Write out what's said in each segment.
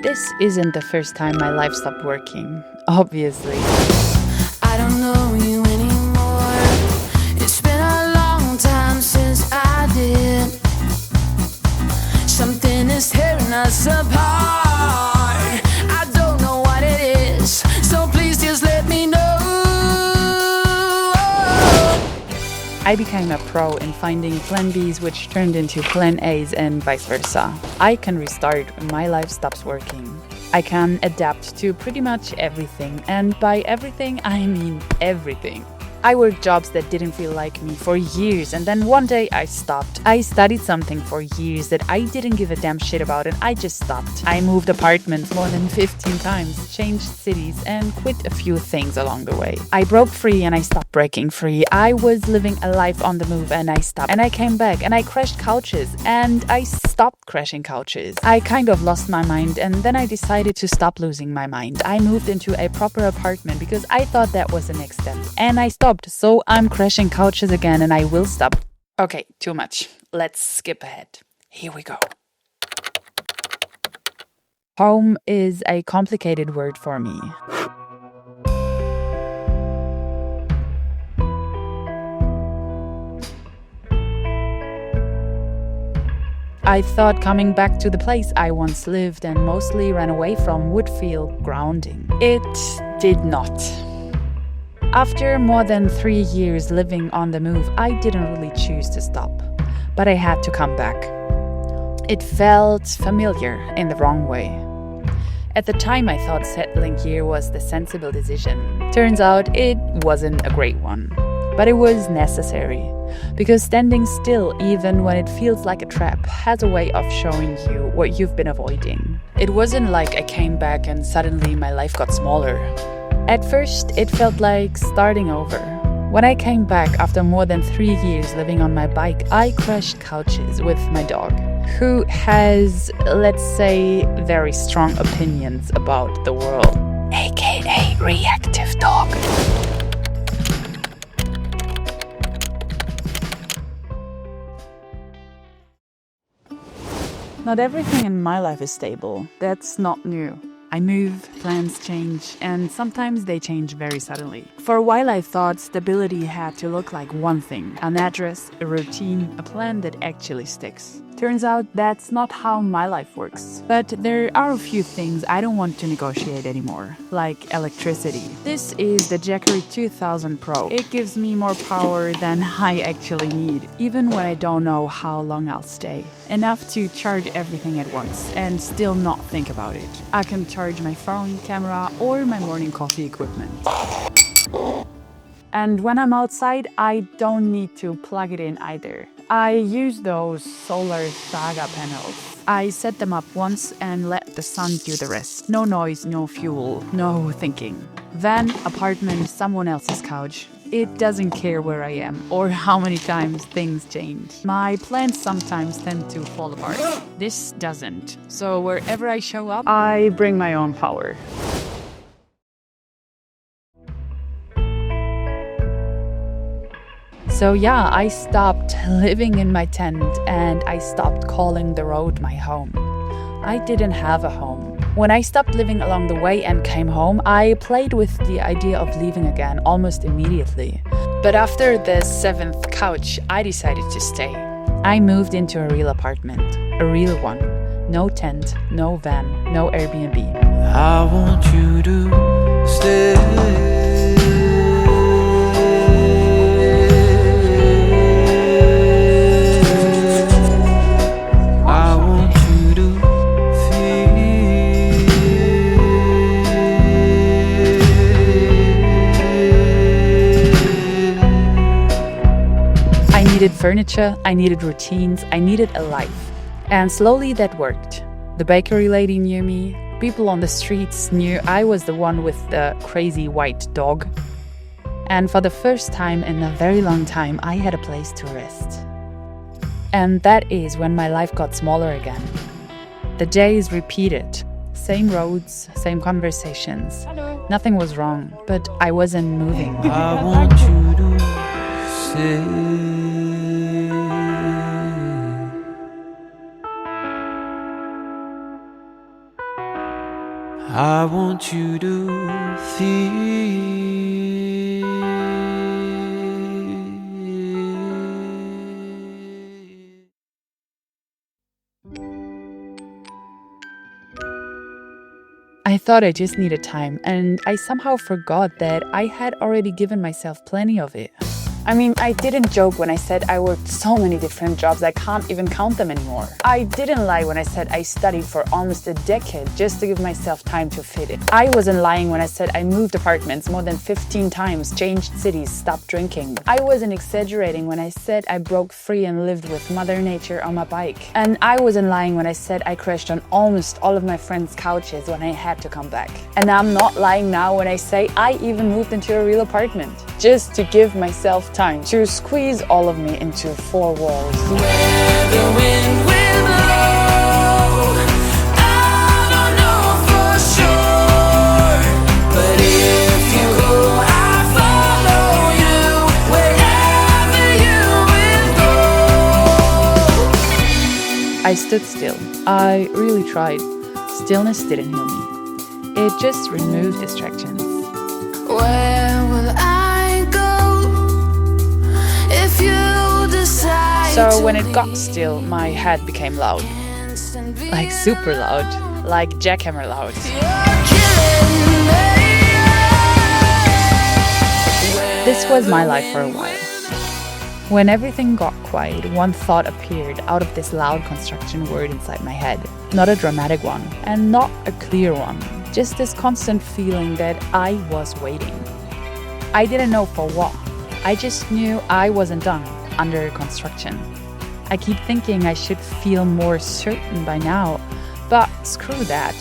This isn't the first time my life stopped working, obviously. I don't know you anymore. It's been a long time since I did. Something is tearing us apart. I don't know what it is, so please just let me know. I became a pro in finding plan Bs which turned into plan As and vice versa. I can restart when my life stops working. I can adapt to pretty much everything, and by everything I mean everything. I worked jobs that didn't feel like me for years, and then one day I stopped. I studied something for years that I didn't give a damn shit about, and I just stopped. I moved apartments more than 15 times, changed cities, and quit a few things along the way. I broke free and I stopped breaking free. I was living a life on the move and I stopped. And I came back and I crashed couches and I stopped crashing couches. I kind of lost my mind and then I decided to stop losing my mind. I moved into a proper apartment because I thought that was the next step. And I stopped. So I'm crashing couches again and I will stop. Okay, too much. Let's skip ahead. Here we go. Home is a complicated word for me. I thought coming back to the place I once lived and mostly ran away from would feel grounding. It did not. After more than 3 years living on the move, I didn't really choose to stop, but I had to come back. It felt familiar in the wrong way. At the time, I thought settling here was the sensible decision. Turns out it wasn't a great one, but it was necessary, because standing still, even when it feels like a trap, has a way of showing you what you've been avoiding. It wasn't like I came back and suddenly my life got smaller. At first, it felt like starting over. When I came back after more than 3 years living on my bike, I crashed couches with my dog, who has, let's say, very strong opinions about the world, aka reactive dog. Not everything in my life is stable. That's not new. I move, plans change, and sometimes they change very suddenly. For a while I thought stability had to look like one thing: an address, a routine, a plan that actually sticks. Turns out that's not how my life works. But there are a few things I don't want to negotiate anymore, like electricity. This is the Jackery 2000 Pro. It gives me more power than I actually need, even when I don't know how long I'll stay. Enough to charge everything at once and still not think about it. I can charge my phone, camera, or my morning coffee equipment. And when I'm outside, I don't need to plug it in either. I use those solar Saga panels. I set them up once and let the sun do the rest. No noise, no fuel, no thinking. Van, apartment, someone else's couch. It doesn't care where I am or how many times things change. My plans sometimes tend to fall apart. This doesn't. So wherever I show up, I bring my own power. So yeah, I stopped living in my tent and I stopped calling the road my home. I didn't have a home. When I stopped living along the way and came home, I played with the idea of leaving again almost immediately. But after the 7th couch, I decided to stay. I moved into a real apartment, a real one. No tent, no van, no Airbnb. I want you to stay. I needed furniture, I needed routines, I needed a life. And slowly that worked. The bakery lady knew me, people on the streets knew I was the one with the crazy white dog. And for the first time in a very long time, I had a place to rest. And that is when my life got smaller again. The days repeated. Same roads, same conversations. Nothing was wrong, but I wasn't moving. I want you to stay. I want you to feel. I thought I just needed time, and I somehow forgot that I had already given myself plenty of it. I mean, I didn't joke when I said I worked so many different jobs I can't even count them anymore. I didn't lie when I said I studied for almost a decade just to give myself time to fit it. I wasn't lying when I said I moved apartments more than 15 times, changed cities, stopped drinking. I wasn't exaggerating when I said I broke free and lived with Mother Nature on my bike. And I wasn't lying when I said I crashed on almost all of my friends' couches when I had to come back. And I'm not lying now when I say I even moved into a real apartment, just to give myself time to squeeze all of me into 4 walls. Where the wind will blow, I don't know for sure. But if you go, I'll follow you wherever you will go. I stood still. I really tried. Stillness didn't heal me. It just removed distractions. Where will I go if you decide? So when it got still, my head became loud. Like super loud. Like jackhammer loud. This was my life for a while. When everything got quiet, one thought appeared out of this loud construction word inside my head. Not a dramatic one, and not a clear one. Just this constant feeling that I was waiting. I didn't know for what. I just knew I wasn't done, under construction. I keep thinking I should feel more certain by now, but screw that.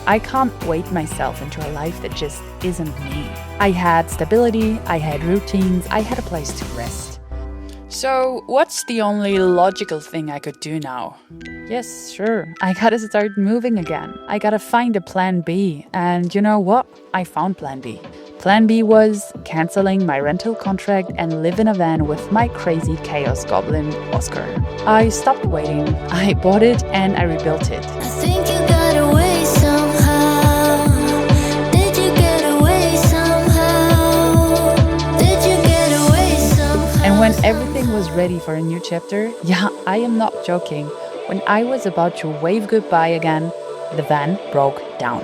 I can't wait myself into a life that just isn't me. I had stability, I had routines, I had a place to rest. So, what's the only logical thing I could do now? Yes, sure, I gotta start moving again. I gotta find a plan B. And you know what? I found plan B. Plan B was canceling my rental contract and live in a van with my crazy chaos goblin, Oscar. I stopped waiting, I bought it and I rebuilt it. I think you got away somehow. Did you get away somehow? Did you get away somehow? And when everything was ready for a new chapter, yeah, I am not joking, when I was about to wave goodbye again, the van broke down.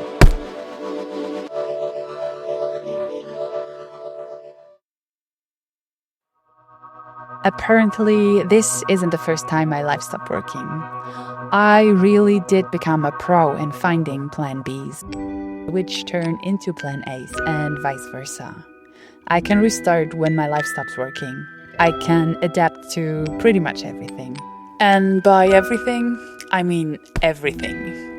Apparently, this isn't the first time my life stopped working. I really did become a pro in finding plan Bs, which turn into plan As and vice versa. I can restart when my life stops working. I can adapt to pretty much everything. And by everything, I mean everything.